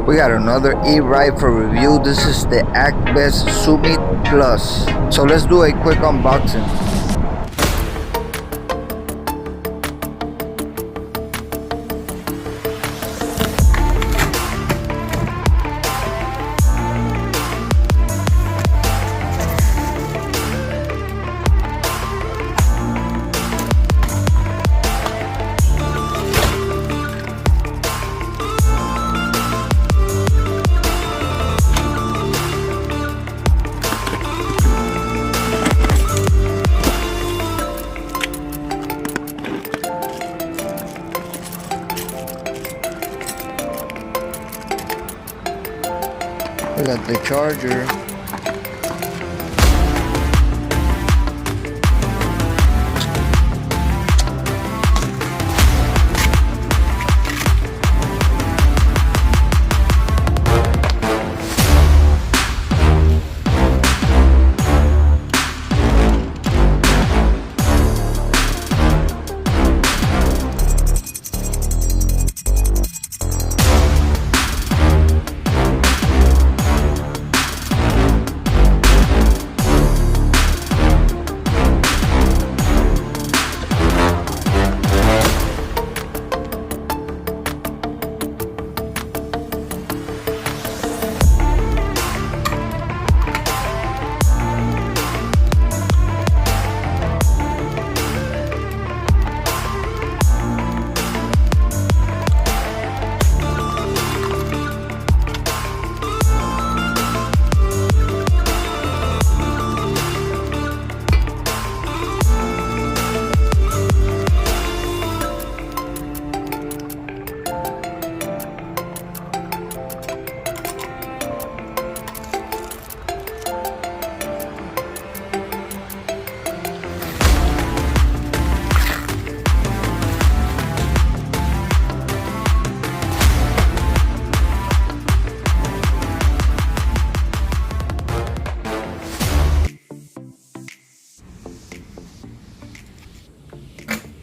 We got another e-ride for review. This is the Actbest Summit Plus. So let's do a quick unboxing. We got the charger.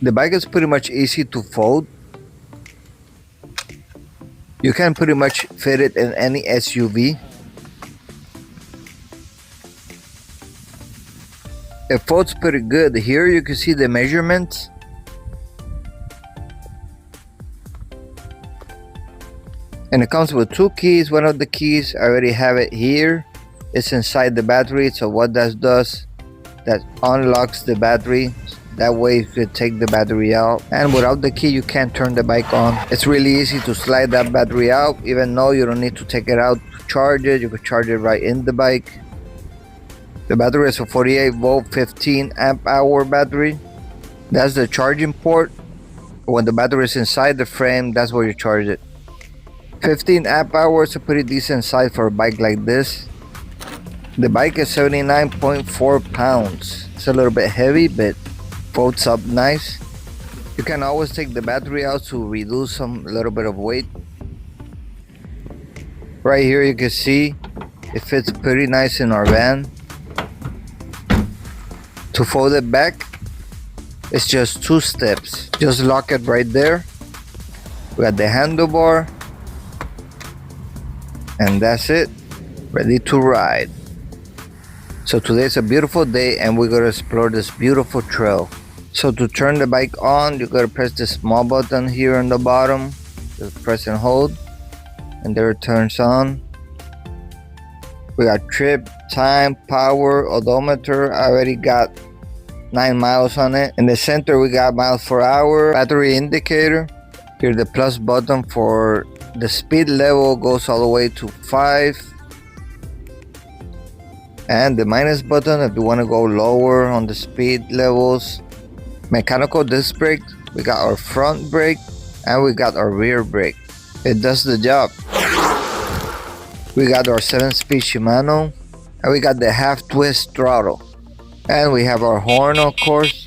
The bike is pretty much easy to fold. You can pretty much fit it in any SUV. It folds pretty good. Here you can see the measurements. And it comes with two keys. One of the keys, I already have it here. It's inside the battery. So what that does, that unlocks the battery. That way you could take the battery out, and without the key you can't turn the bike on. It's really easy to slide that battery out. Even though you don't need to take it out to charge it, you could charge it right in the bike. The battery is a 48 volt 15 amp hour battery. That's the charging port. When the battery is inside the frame, that's where you charge it. 15 amp hours is a pretty decent size for a bike like this. The bike is 79.4 pounds. It's a little bit heavy, but folds up nice. You can always take the battery out to reduce a little bit of weight. Right here you can see it fits pretty nice in our van. To fold it back, it's just 2 steps. Just lock it right there. We got the handlebar, and that's it. Ready to ride. So today's a beautiful day and we're gonna explore this beautiful trail. So to turn the bike on, you gotta press the small button here on the bottom. Just press and hold, and there it turns on. We got trip, time, power, odometer. I already got 9 miles on it. In the center we got miles per hour, battery indicator. Here the plus button for the speed level goes all the way to 5. And the minus button if you want to go lower on the speed levels. Mechanical disc brake, we got our front brake and we got our rear brake. It does the job. We got our 7-speed Shimano, and we got the half twist throttle, and we have our horn of course.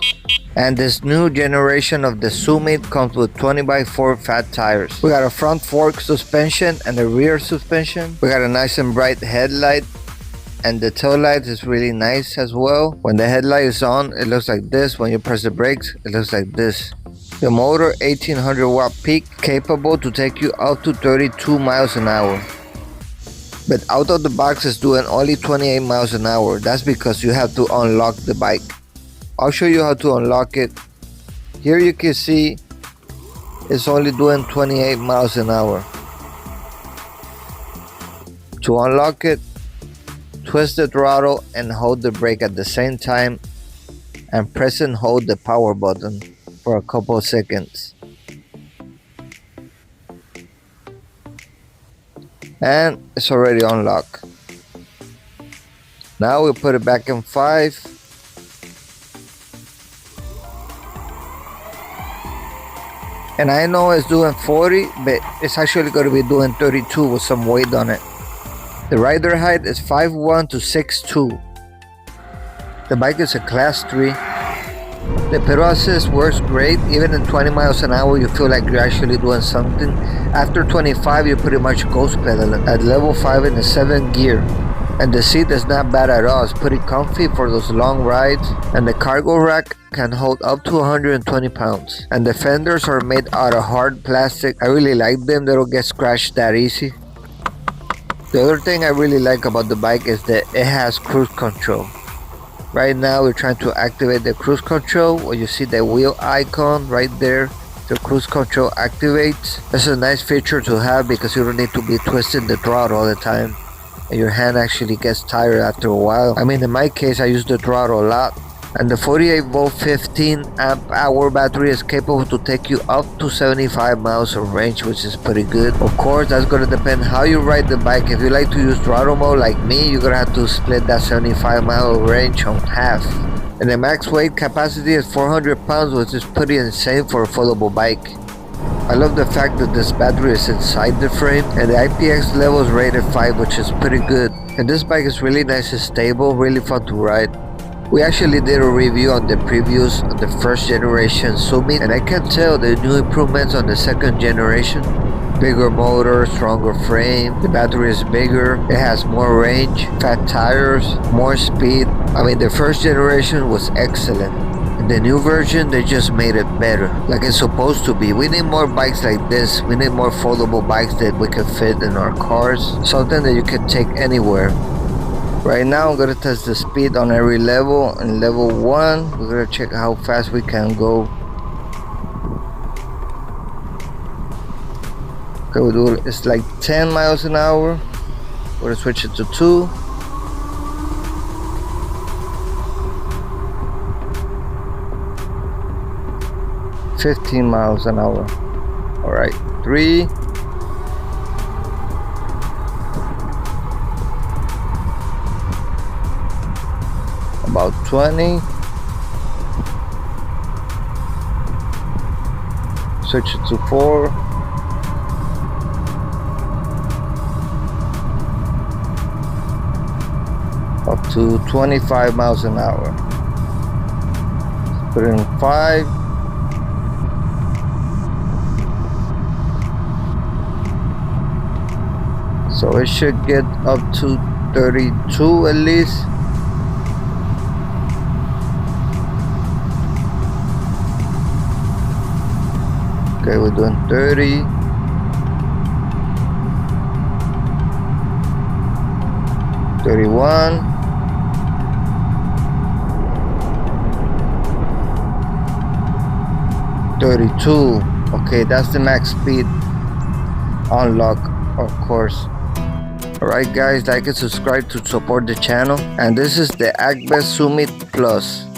And this new generation of the Summit comes with 20x4 fat tires. We got a front fork suspension and a rear suspension. We got a nice and bright headlight, and the tail light is really nice as well. When the headlight is on, it looks like this. When you press the brakes, it looks like this. The motor 1800 watt peak, capable to take you up to 32 miles an hour. But out of the box is doing only 28 miles an hour. That's because you have to unlock the bike. I'll show you how to unlock it. Here you can see it's only doing 28 miles an hour. To unlock it, twist the throttle and hold the brake at the same time, and press and hold the power button for a couple of seconds. And it's already unlocked. Now we put it back in 5. And I know it's doing 40, but it's actually going to be doing 32 with some weight on it. The rider height is 5'1" to 6'2". The bike is a class 3. The pedal assist works great. Even in 20 miles an hour, you feel like you're actually doing something. After 25, you pretty much ghost pedaling at level 5 in the 7th gear. And the seat is not bad at all. It's pretty comfy for those long rides. And the cargo rack can hold up to 120 pounds. And the fenders are made out of hard plastic. I really like them. They don't get scratched that easy. The other thing I really like about the bike is that it has cruise control. Right now we're trying to activate the cruise control. Where you see the wheel icon right there, the cruise control activates. That's a nice feature to have because you don't need to be twisting the throttle all the time, and your hand actually gets tired after a while. I mean, in my case, I use the throttle a lot. And the 48 volt 15 amp hour battery is capable to take you up to 75 miles of range, which is pretty good. Of course, that's going to depend how you ride the bike. If you like to use throttle mode like me, you're going to have to split that 75 mile range on half. And the max weight capacity is 400 pounds, which is pretty insane for a foldable bike. I love the fact that this battery is inside the frame, and the IPX level is rated 5, which is pretty good. And this bike is really nice and stable, really fun to ride. We actually did a review on the previews on the first generation Summit, and I can tell the new improvements on the second generation. Bigger motor, stronger frame, the battery is bigger, it has more range, fat tires, more speed. I mean, the first generation was excellent. In the new version, they just made it better, like it's supposed to be. We need more bikes like this. We need more foldable bikes that we can fit in our cars, something that you can take anywhere. Right now I'm going to test the speed on every level. In level 1, we're going to check how fast we can go. Okay, we'll do it's like 10 miles an hour. We're going to switch it to 2. $15 miles an hour. Alright, 3. About 20. Switch it to 4. Up to 25 miles an hour. Put in 5. So it should get up to 32 at least. Okay, we're doing 30. 31. 32. Okay, that's the max speed unlock, of course. Alright guys, like and subscribe to support the channel. And this is the Actbest Summit Plus.